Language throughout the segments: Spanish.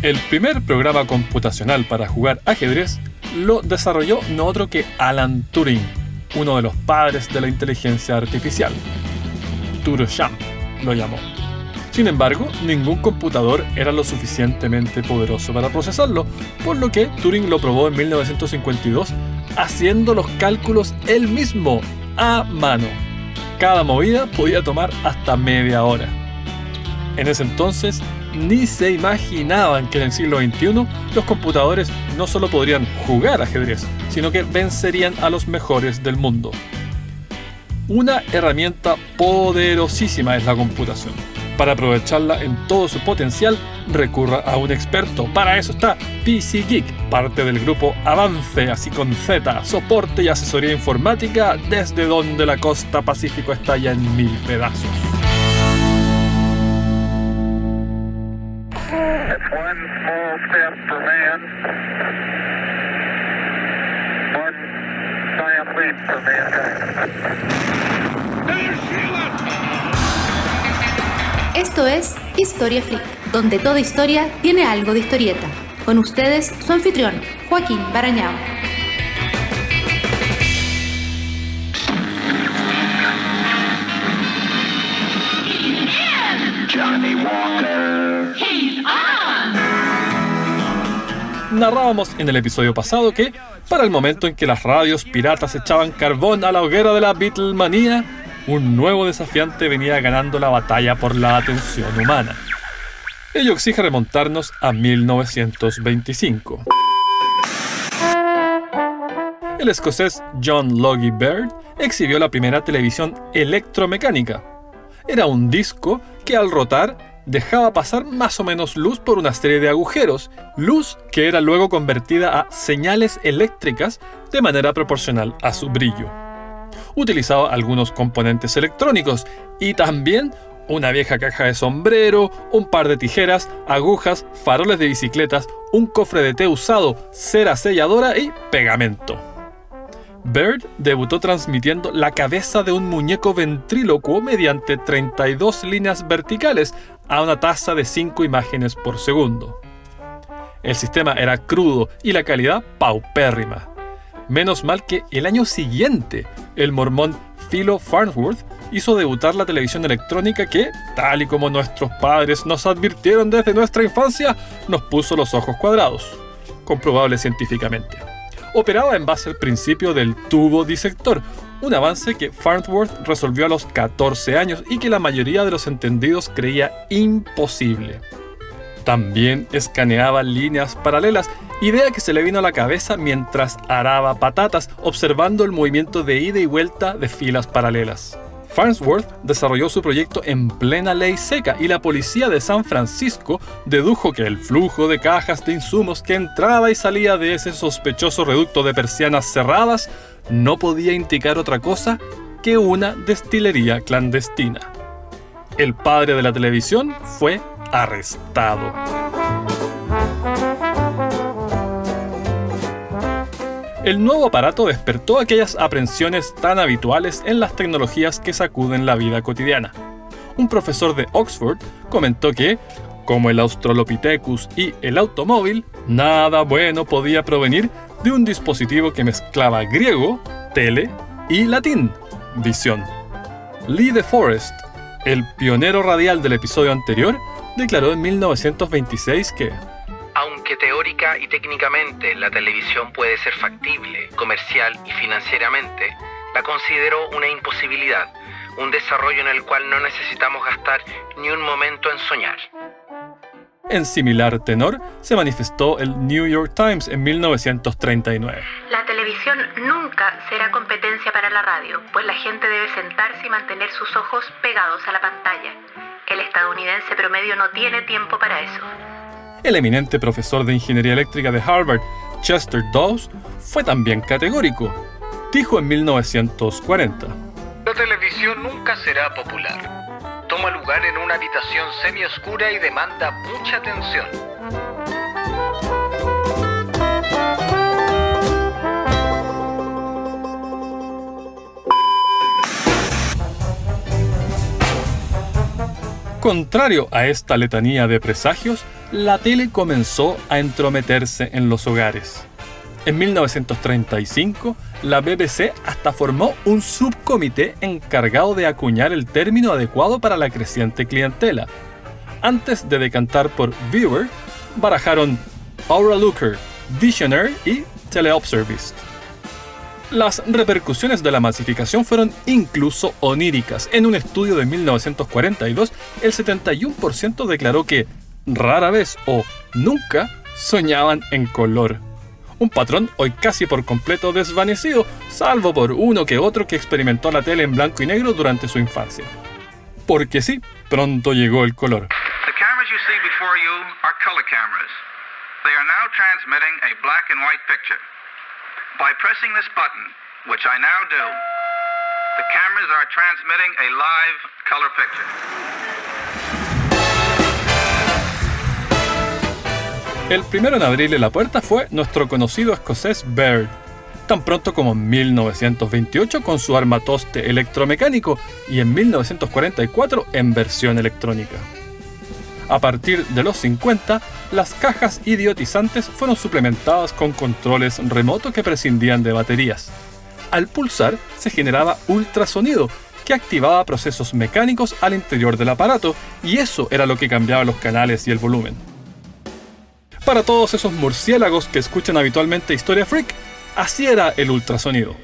El primer programa computacional para jugar ajedrez lo desarrolló no otro que Alan Turing, uno de los padres de la inteligencia artificial. Turochamp lo llamó. Sin embargo, ningún computador era lo suficientemente poderoso para procesarlo, por lo que Turing lo probó en 1952 haciendo los cálculos él mismo, a mano. Cada movida podía tomar hasta media hora. En ese entonces, ni se imaginaban que en el siglo XXI los computadores no solo podrían jugar ajedrez, sino que vencerían a los mejores del mundo. Una herramienta poderosísima es la computación. Para aprovecharla en todo su potencial, recurra a un experto. Para eso está PC Geek, parte del grupo Avance, así con Z, soporte y asesoría informática desde donde la costa Pacífico estalla en 1000 pedazos. Esto es Historia Freak, donde toda historia tiene algo de historieta. Con ustedes, su anfitrión, Joaquín Barañao. Johnny Walker. He's on. Narrábamos en el episodio pasado que, para el momento en que las radios piratas echaban carbón a la hoguera de la Beatlemanía, un nuevo desafiante venía ganando la batalla por la atención humana. Ello exige remontarnos a 1925. El escocés John Logie Baird exhibió la primera televisión electromecánica. Era un disco que al rotar dejaba pasar más o menos luz por una serie de agujeros, luz que era luego convertida a señales eléctricas de manera proporcional a su brillo. Utilizaba algunos componentes electrónicos y también una vieja caja de sombrero, un par de tijeras, agujas, faroles de bicicletas, un cofre de té usado, cera selladora y pegamento. Baird debutó transmitiendo la cabeza de un muñeco ventrílocuo mediante 32 líneas verticales a una tasa de 5 imágenes por segundo. El sistema era crudo y la calidad paupérrima. Menos mal que el año siguiente, el mormón Philo Farnsworth hizo debutar la televisión electrónica que, tal y como nuestros padres nos advirtieron desde nuestra infancia, nos puso los ojos cuadrados. Comprobable científicamente. Operaba en base al principio del tubo disector, un avance que Farnsworth resolvió a los 14 años y que la mayoría de los entendidos creía imposible. También escaneaba líneas paralelas, idea que se le vino a la cabeza mientras araba patatas, observando el movimiento de ida y vuelta de filas paralelas. Farnsworth desarrolló su proyecto en plena ley seca y la policía de San Francisco dedujo que el flujo de cajas de insumos que entraba y salía de ese sospechoso reducto de persianas cerradas no podía indicar otra cosa que una destilería clandestina. El padre de la televisión fue arrestado. El nuevo aparato despertó aquellas aprensiones tan habituales en las tecnologías que sacuden la vida cotidiana. Un profesor de Oxford comentó que, como el Australopithecus y el automóvil, nada bueno podía provenir de un dispositivo que mezclaba griego, tele, y latín, visión. Lee De Forest, el pionero radial del episodio anterior, declaró en 1926 que aunque teórica y técnicamente la televisión puede ser factible, comercial y financieramente, la considero una imposibilidad, un desarrollo en el cual no necesitamos gastar ni un momento en soñar. En similar tenor se manifestó el New York Times en 1939. La televisión nunca será competencia para la radio, pues la gente debe sentarse y mantener sus ojos pegados a la pantalla. El estadounidense promedio no tiene tiempo para eso. El eminente profesor de ingeniería eléctrica de Harvard, Chester Dawes, fue también categórico. Dijo en 1940: la televisión nunca será popular. Toma lugar en una habitación semioscura y demanda mucha atención. Contrario a esta letanía de presagios, la tele comenzó a entrometerse en los hogares. En 1935, la BBC hasta formó un subcomité encargado de acuñar el término adecuado para la creciente clientela. Antes de decantar por viewer, barajaron overlooker, visioner y teleobservist. Las repercusiones de la masificación fueron incluso oníricas. En un estudio de 1942, el 71% declaró que rara vez o nunca soñaban en color. Un patrón hoy casi por completo desvanecido, salvo por uno que otro que experimentó la tele en blanco y negro durante su infancia. Porque sí, pronto llegó el color. The cameras you see before you are color cameras. They are now transmitting a black and white picture. By pressing this button, which I now do, the cameras are transmitting a live color picture. El primero en abrirle la puerta fue nuestro conocido escocés Baird, tan pronto como en 1928 con su armatoste electromecánico y en 1944 en versión electrónica. A partir de los 50, las cajas idiotizantes fueron suplementadas con controles remotos que prescindían de baterías. Al pulsar se generaba ultrasonido, que activaba procesos mecánicos al interior del aparato, y eso era lo que cambiaba los canales y el volumen. Para todos esos murciélagos que escuchan habitualmente Historia Freak, así era el ultrasonido.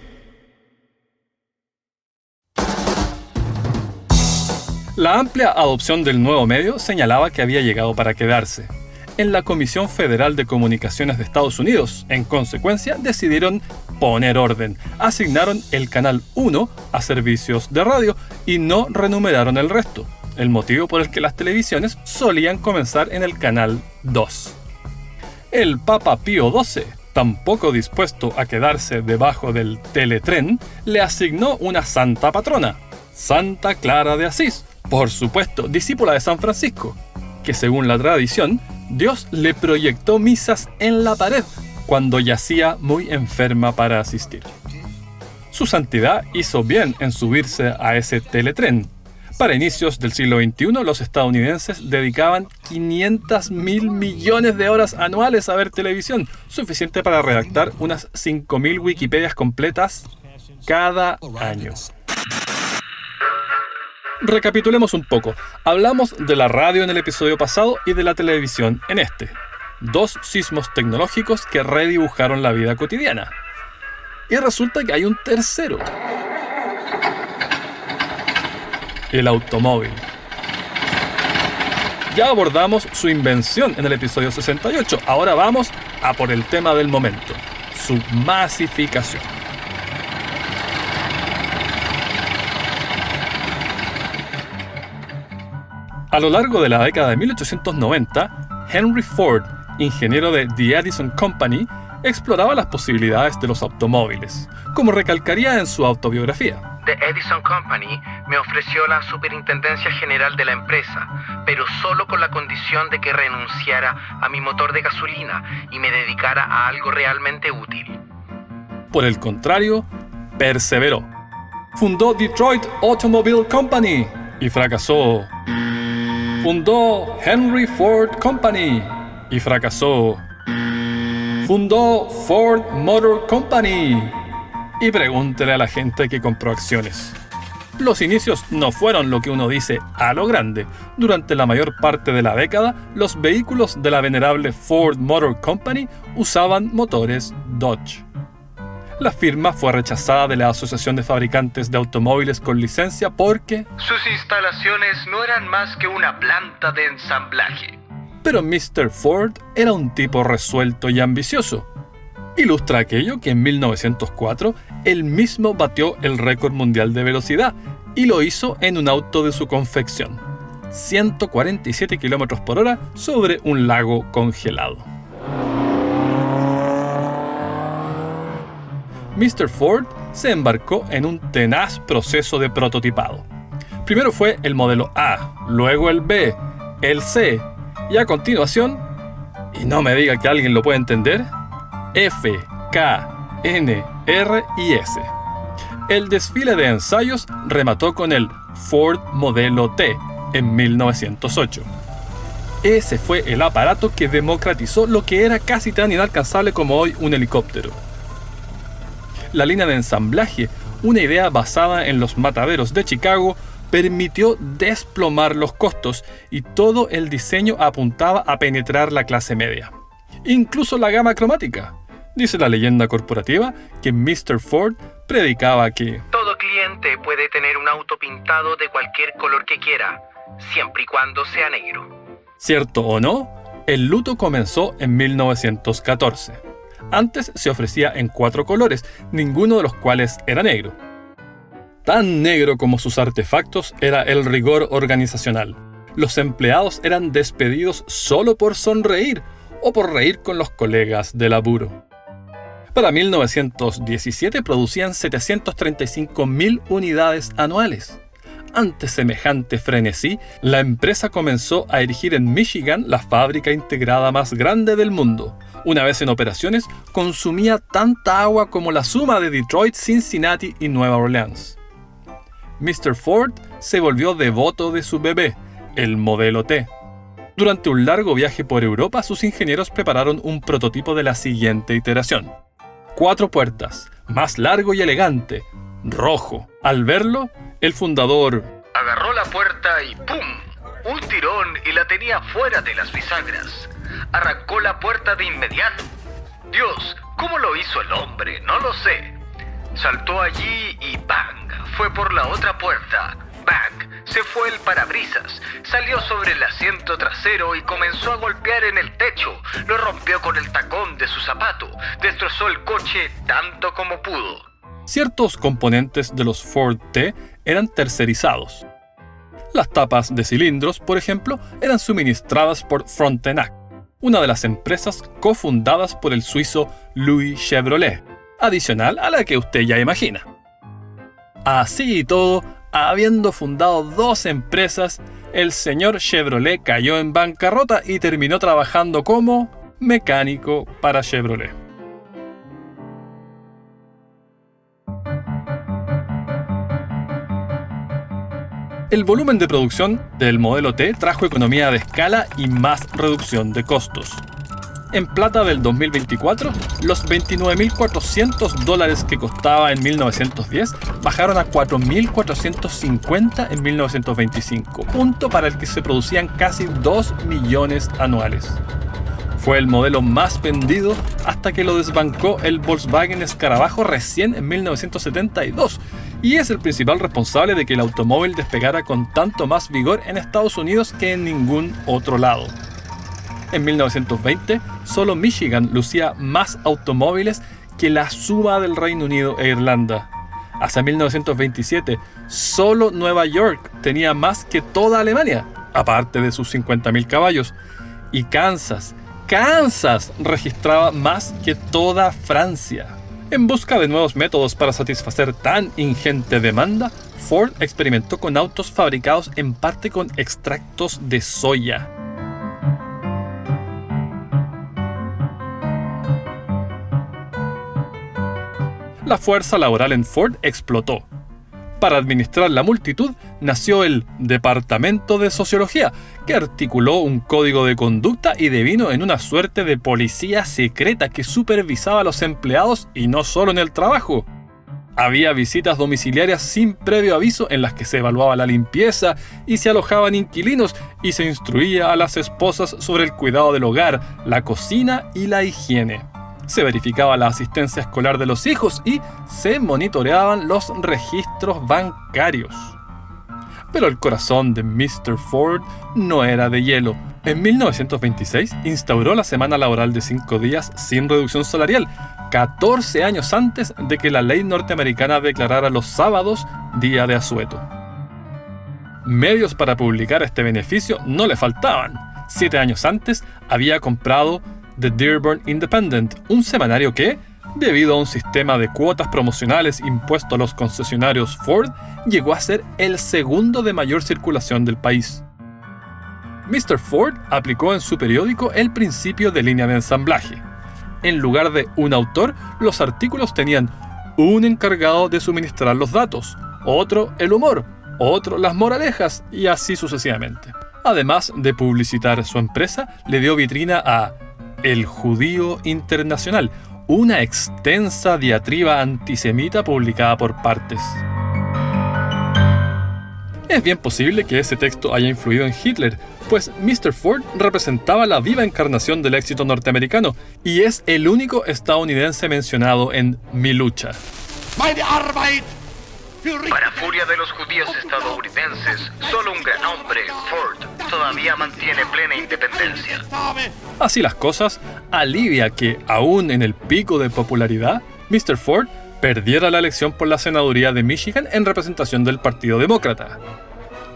La amplia adopción del nuevo medio señalaba que había llegado para quedarse. En la Comisión Federal de Comunicaciones de Estados Unidos, en consecuencia, decidieron poner orden. Asignaron el canal 1 a servicios de radio y no renumeraron el resto, el motivo por el que las televisiones solían comenzar en el canal 2. El Papa Pío XII, tampoco dispuesto a quedarse debajo del teletren, le asignó una santa patrona, Santa Clara de Asís, por supuesto, discípula de San Francisco, que según la tradición, Dios le proyectó misas en la pared cuando yacía muy enferma para asistir. Su santidad hizo bien en subirse a ese teletren. Para inicios del siglo XXI, los estadounidenses dedicaban 500.000 millones de horas anuales a ver televisión, suficiente para redactar unas 5.000 Wikipedias completas cada año. Recapitulemos un poco. Hablamos de la radio en el episodio pasado y de la televisión en este. Dos sismos tecnológicos que redibujaron la vida cotidiana. Y resulta que hay un tercero. El automóvil. Ya abordamos su invención en el episodio 68. Ahora vamos a por el tema del momento. Su masificación. A lo largo de la década de 1890, Henry Ford, ingeniero de The Edison Company, exploraba las posibilidades de los automóviles, como recalcaría en su autobiografía. The Edison Company me ofreció la superintendencia general de la empresa, pero solo con la condición de que renunciara a mi motor de gasolina y me dedicara a algo realmente útil. Por el contrario, perseveró. Fundó Detroit Automobile Company y fracasó. Fundó Henry Ford Company y fracasó. Fundó Ford Motor Company y pregúntele a la gente que compró acciones. Los inicios no fueron lo que uno dice a lo grande. Durante la mayor parte de la década, los vehículos de la venerable Ford Motor Company usaban motores Dodge. La firma fue rechazada de la Asociación de Fabricantes de Automóviles con licencia porque Sus instalaciones no eran más que una planta de ensamblaje. Pero Mr. Ford era un tipo resuelto y ambicioso. Ilustra aquello que en 1904 él mismo batió el récord mundial de velocidad y lo hizo en un auto de su confección, 147 km/h sobre un lago congelado. Mr. Ford se embarcó en un tenaz proceso de prototipado. Primero fue el modelo A, luego el B, el C, y a continuación, y no me diga que alguien lo puede entender, F, K, N, R y S. El desfile de ensayos remató con el Ford Modelo T en 1908. Ese fue el aparato que democratizó lo que era casi tan inalcanzable como hoy un helicóptero. La línea de ensamblaje, una idea basada en los mataderos de Chicago, permitió desplomar los costos y todo el diseño apuntaba a penetrar la clase media. Incluso la gama cromática. Dice la leyenda corporativa que Mr. Ford predicaba que todo cliente puede tener un auto pintado de cualquier color que quiera, siempre y cuando sea negro. ¿Cierto o no? El luto comenzó en 1914. Antes se ofrecía en 4 colores, ninguno de los cuales era negro. Tan negro como sus artefactos era el rigor organizacional. Los empleados eran despedidos solo por sonreír o por reír con los colegas de laburo. Para 1917 producían 735.000 unidades anuales. Ante semejante frenesí, la empresa comenzó a erigir en Michigan la fábrica integrada más grande del mundo. Una vez en operaciones, consumía tanta agua como la suma de Detroit, Cincinnati y Nueva Orleans. Mr. Ford se volvió devoto de su bebé, el Modelo T. Durante un largo viaje por Europa, sus ingenieros prepararon un prototipo de la siguiente iteración. 4 puertas, más largo y elegante, rojo. Al verlo, el fundador agarró la puerta y ¡pum! Un tirón y la tenía fuera de las bisagras. Arrancó la puerta de inmediato. Dios, ¿cómo lo hizo el hombre? No lo sé. Saltó allí y ¡bang! Fue por la otra puerta. ¡Bang! Se fue el parabrisas. Salió sobre el asiento trasero y comenzó a golpear en el techo. Lo rompió con el tacón de su zapato. Destrozó el coche tanto como pudo. Ciertos componentes de los Ford T eran tercerizados. Las tapas de cilindros, por ejemplo, eran suministradas por Frontenac, una de las empresas cofundadas por el suizo Louis Chevrolet, adicional a la que usted ya imagina. Así y todo, habiendo fundado 2 empresas, el señor Chevrolet cayó en bancarrota y terminó trabajando como mecánico para Chevrolet. El volumen de producción del Modelo T trajo economía de escala y más reducción de costos. En plata del 2024, los $29.400 que costaba en 1910 bajaron a $4.450 en 1925, punto para el que se producían casi 2 millones anuales. Fue el modelo más vendido hasta que lo desbancó el Volkswagen Escarabajo recién en 1972, y es el principal responsable de que el automóvil despegara con tanto más vigor en Estados Unidos que en ningún otro lado. En 1920, solo Michigan lucía más automóviles que la suma del Reino Unido e Irlanda. Hacia 1927, solo Nueva York tenía más que toda Alemania, aparte de sus 50.000 caballos. Y Kansas registraba más que toda Francia. En busca de nuevos métodos para satisfacer tan ingente demanda, Ford experimentó con autos fabricados en parte con extractos de soya. La fuerza laboral en Ford explotó. Para administrar la multitud nació el Departamento de Sociología, que articuló un código de conducta y devino en una suerte de policía secreta que supervisaba a los empleados y no solo en el trabajo. Había visitas domiciliarias sin previo aviso en las que se evaluaba la limpieza y se alojaban inquilinos y se instruía a las esposas sobre el cuidado del hogar, la cocina y la higiene. Se verificaba la asistencia escolar de los hijos y se monitoreaban los registros bancarios. Pero el corazón de Mr. Ford no era de hielo. En 1926 instauró la semana laboral de 5 días sin reducción salarial, 14 años antes de que la ley norteamericana declarara los sábados día de asueto. Medios para publicar este beneficio no le faltaban. 7 años antes había comprado The Dearborn Independent, un semanario que, debido a un sistema de cuotas promocionales impuesto a los concesionarios Ford, llegó a ser el segundo de mayor circulación del país. Mr. Ford aplicó en su periódico el principio de línea de ensamblaje. En lugar de un autor, los artículos tenían un encargado de suministrar los datos, otro el humor, otro las moralejas y así sucesivamente. Además de publicitar su empresa, le dio vitrina a El Judío Internacional, una extensa diatriba antisemita publicada por partes. Es bien posible que ese texto haya influido en Hitler, pues Mr. Ford representaba la viva encarnación del éxito norteamericano y es el único estadounidense mencionado en Mi lucha. Para furia de los judíos estadounidenses, solo un gran hombre, Ford, todavía mantiene plena independencia. Así las cosas, alivia que, aún en el pico de popularidad, Mr. Ford perdiera la elección por la senaduría de Michigan en representación del Partido Demócrata.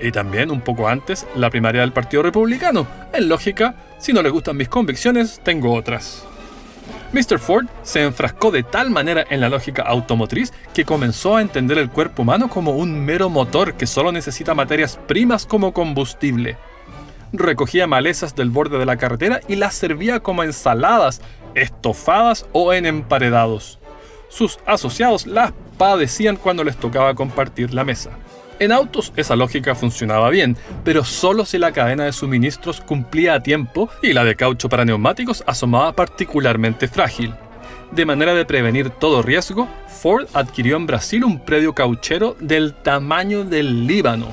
Y también, un poco antes, la primaria del Partido Republicano. En lógica, si no le gustan mis convicciones, tengo otras. Mr. Ford se enfrascó de tal manera en la lógica automotriz que comenzó a entender el cuerpo humano como un mero motor que solo necesita materias primas como combustible. Recogía malezas del borde de la carretera y las servía como ensaladas, estofadas o en emparedados. Sus asociados las padecían cuando les tocaba compartir la mesa. En autos esa lógica funcionaba bien, pero solo si la cadena de suministros cumplía a tiempo y la de caucho para neumáticos asomaba particularmente frágil. De manera de prevenir todo riesgo, Ford adquirió en Brasil un predio cauchero del tamaño del Líbano.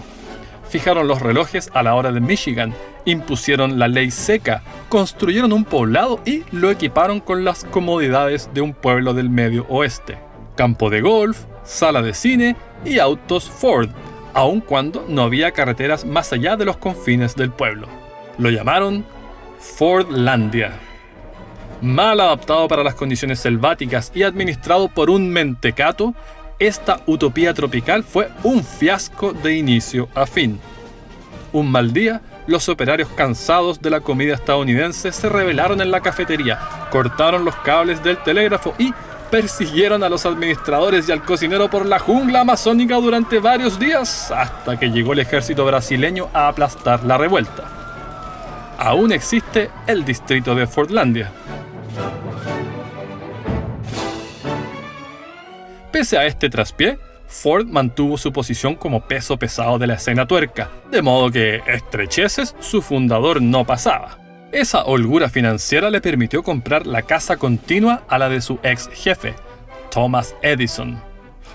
Fijaron los relojes a la hora de Michigan, impusieron la ley seca, construyeron un poblado y lo equiparon con las comodidades de un pueblo del medio oeste. Campo de golf, sala de cine y autos Ford, aun cuando no había carreteras más allá de los confines del pueblo. Lo llamaron Fordlandia. Mal adaptado para las condiciones selváticas y administrado por un mentecato, esta utopía tropical fue un fiasco de inicio a fin. Un mal día, los operarios cansados de la comida estadounidense se rebelaron en la cafetería, cortaron los cables del telégrafo y persiguieron a los administradores y al cocinero por la jungla amazónica durante varios días, hasta que llegó el ejército brasileño a aplastar la revuelta. Aún existe el distrito de Fordlandia. Pese a este traspié, Ford mantuvo su posición como peso pesado de la escena tuerca, de modo que estrecheces su fundador no pasaba. Esa holgura financiera le permitió comprar la casa continua a la de su ex jefe, Thomas Edison.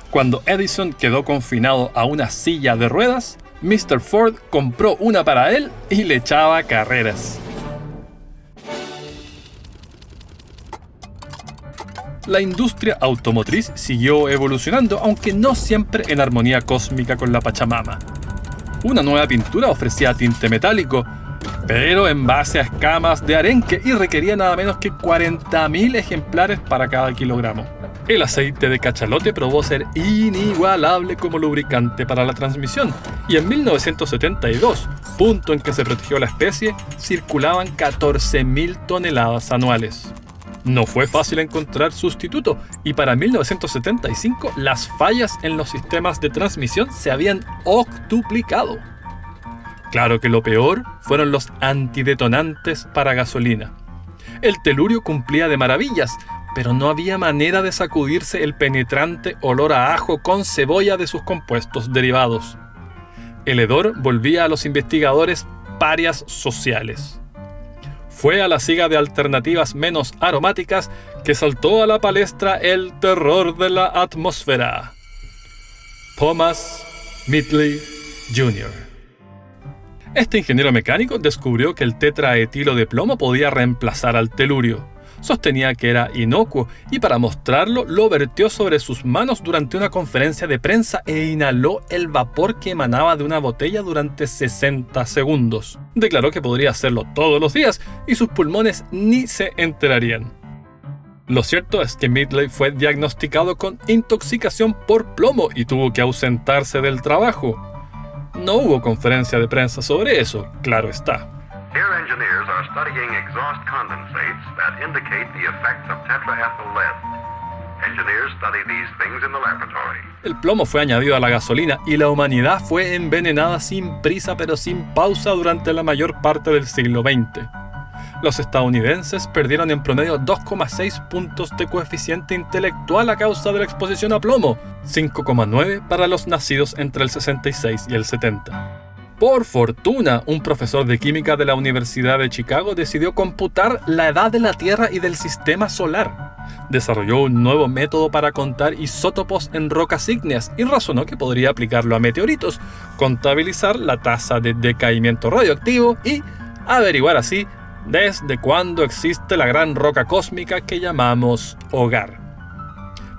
Cuando Edison quedó confinado a una silla de ruedas, Mr. Ford compró una para él y le echaba carreras. La industria automotriz siguió evolucionando, aunque no siempre en armonía cósmica con la Pachamama. Una nueva pintura ofrecía tinte metálico, pero en base a escamas de arenque y requería nada menos que 40.000 ejemplares para cada kilogramo. El aceite de cachalote probó ser inigualable como lubricante para la transmisión, y en 1972, punto en que se protegió la especie, circulaban 14.000 toneladas anuales. No fue fácil encontrar sustituto, y para 1975 las fallas en los sistemas de transmisión se habían octuplicado. Claro que lo peor fueron los antidetonantes para gasolina. El telurio cumplía de maravillas, pero no había manera de sacudirse el penetrante olor a ajo con cebolla de sus compuestos derivados. El hedor volvía a los investigadores parias sociales. Fue a la siga de alternativas menos aromáticas que saltó a la palestra el terror de la atmósfera. Thomas Midgley Jr. Este ingeniero mecánico descubrió que el tetraetilo de plomo podía reemplazar al telurio. Sostenía que era inocuo y para mostrarlo lo vertió sobre sus manos durante una conferencia de prensa e inhaló el vapor que emanaba de una botella durante 60 segundos. Declaró que podría hacerlo todos los días y sus pulmones ni se enterarían. Lo cierto es que Midgley fue diagnosticado con intoxicación por plomo y tuvo que ausentarse del trabajo. No hubo conferencia de prensa sobre eso, claro está. Here engineers are studying exhaust condensates that indicate the effects of tetraethyl lead. Engineers study these things in the laboratory. El plomo fue añadido a la gasolina y la humanidad fue envenenada sin prisa pero sin pausa durante la mayor parte del siglo XX. Los estadounidenses perdieron en promedio 2,6 puntos de coeficiente intelectual a causa de la exposición a plomo, 5,9 para los nacidos entre el 66 y el 70. Por fortuna, un profesor de química de la Universidad de Chicago decidió computar la edad de la Tierra y del sistema solar. Desarrolló un nuevo método para contar isótopos en rocas ígneas y razonó que podría aplicarlo a meteoritos, contabilizar la tasa de decaimiento radioactivo y averiguar así desde cuándo existe la gran roca cósmica que llamamos hogar.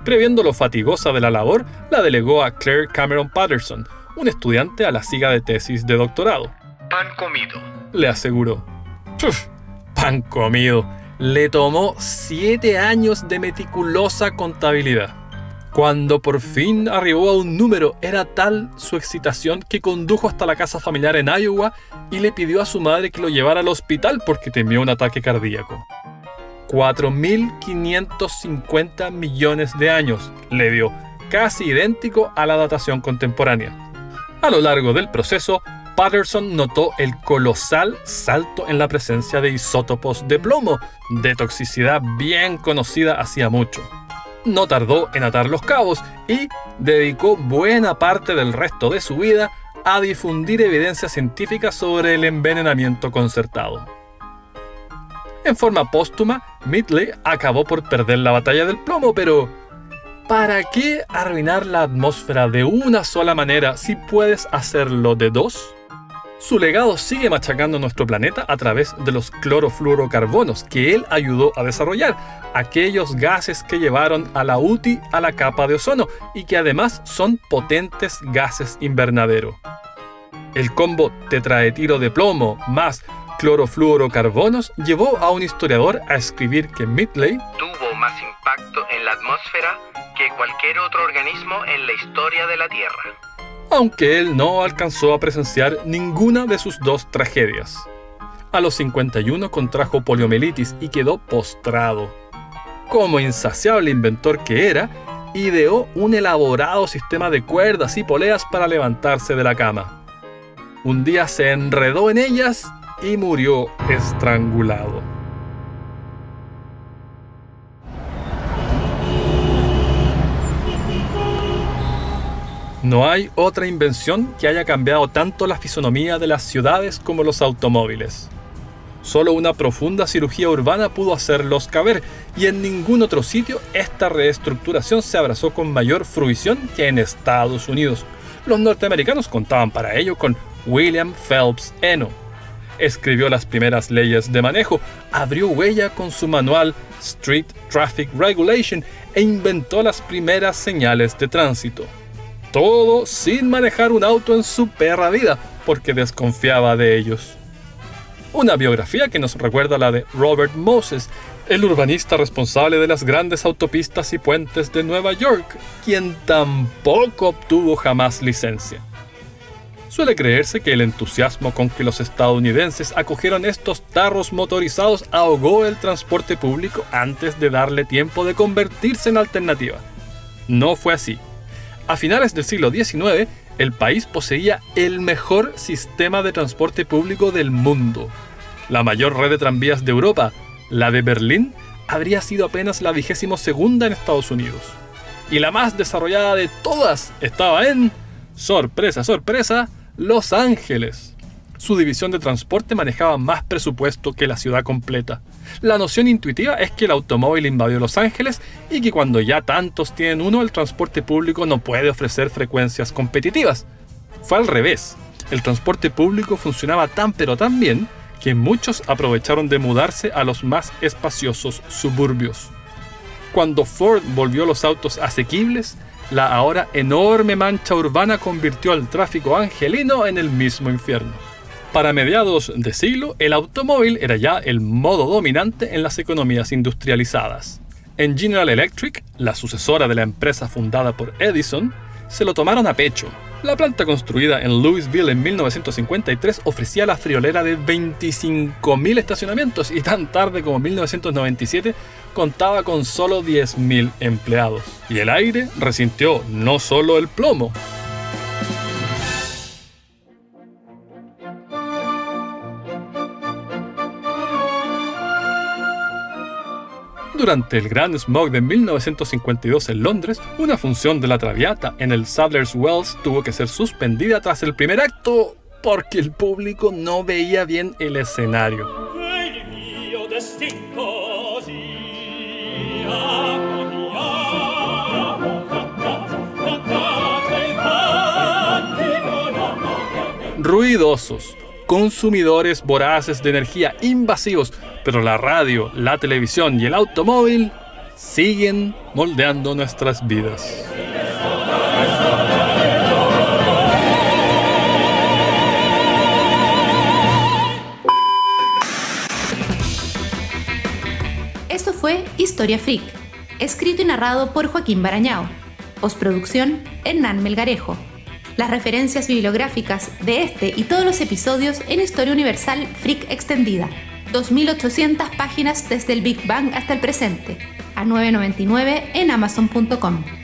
Previendo lo fatigosa de la labor, la delegó a Claire Cameron Patterson, un estudiante a la siga de tesis de doctorado. Pan comido. Le aseguró. ¡Puf! Pan comido. Le tomó 7 años de meticulosa contabilidad. Cuando por fin arribó a un número, era tal su excitación que condujo hasta la casa familiar en Iowa y le pidió a su madre que lo llevara al hospital porque temió un ataque cardíaco. 4.550 millones de años le dio, casi idéntico a la datación contemporánea. A lo largo del proceso, Patterson notó el colosal salto en la presencia de isótopos de plomo, de toxicidad bien conocida hacía mucho. No tardó en atar los cabos y dedicó buena parte del resto de su vida a difundir evidencia científica sobre el envenenamiento concertado. En forma póstuma, Midgley acabó por perder la batalla del plomo, pero ¿para qué arruinar la atmósfera de una sola manera si puedes hacerlo de dos? Su legado sigue machacando nuestro planeta a través de los clorofluorocarbonos que él ayudó a desarrollar, aquellos gases que llevaron a la UTI a la capa de ozono y que además son potentes gases invernadero. El combo tetraetilo de plomo más clorofluorocarbonos llevó a un historiador a escribir que Midgley tuvo más impacto en la atmósfera que cualquier otro organismo en la historia de la Tierra. Aunque él no alcanzó a presenciar ninguna de sus dos tragedias. A los 51 contrajo poliomielitis y quedó postrado. Como insaciable inventor que era, ideó un elaborado sistema de cuerdas y poleas para levantarse de la cama. Un día se enredó en ellas y murió estrangulado. No hay otra invención que haya cambiado tanto la fisonomía de las ciudades como los automóviles. Solo una profunda cirugía urbana pudo hacerlos caber, y en ningún otro sitio esta reestructuración se abrazó con mayor fruición que en Estados Unidos. Los norteamericanos contaban para ello con William Phelps Eno. Escribió las primeras leyes de manejo, abrió huella con su manual Street Traffic Regulation e inventó las primeras señales de tránsito. Todo sin manejar un auto en su perra vida, porque desconfiaba de ellos. Una biografía que nos recuerda la de Robert Moses, el urbanista responsable de las grandes autopistas y puentes de Nueva York, quien tampoco obtuvo jamás licencia. Suele creerse que el entusiasmo con que los estadounidenses acogieron estos tarros motorizados ahogó el transporte público antes de darle tiempo de convertirse en alternativa. No fue así. A finales del siglo XIX, el país poseía el mejor sistema de transporte público del mundo. La mayor red de tranvías de Europa, la de Berlín, habría sido apenas la 22ª en Estados Unidos. Y la más desarrollada de todas estaba en, sorpresa, sorpresa, Los Ángeles. Su división de transporte manejaba más presupuesto que la ciudad completa. La noción intuitiva es que el automóvil invadió Los Ángeles y que cuando ya tantos tienen uno, el transporte público no puede ofrecer frecuencias competitivas. Fue al revés. El transporte público funcionaba tan pero tan bien que muchos aprovecharon de mudarse a los más espaciosos suburbios. Cuando Ford volvió los autos asequibles, la ahora enorme mancha urbana convirtió al tráfico angelino en el mismo infierno. Para mediados de siglo, el automóvil era ya el modo dominante en las economías industrializadas. En General Electric, la sucesora de la empresa fundada por Edison, se lo tomaron a pecho. La planta construida en Louisville en 1953 ofrecía la friolera de 25.000 estacionamientos y tan tarde como 1997 contaba con solo 10.000 empleados. Y el aire resintió no solo el plomo. Durante el gran smog de 1952 en Londres, una función de la Traviata en el Sadler's Wells tuvo que ser suspendida tras el primer acto porque el público no veía bien el escenario. Ruidosos, consumidores voraces de energía, invasivos, pero la radio, la televisión y el automóvil siguen moldeando nuestras vidas. Eso fue Historia Freak, escrito y narrado por Joaquín Barañao. Postproducción, Hernán Melgarejo. Las referencias bibliográficas de este y todos los episodios en Historia Universal Freak Extendida. 2.800 páginas desde el Big Bang hasta el presente, a $9.99 en Amazon.com.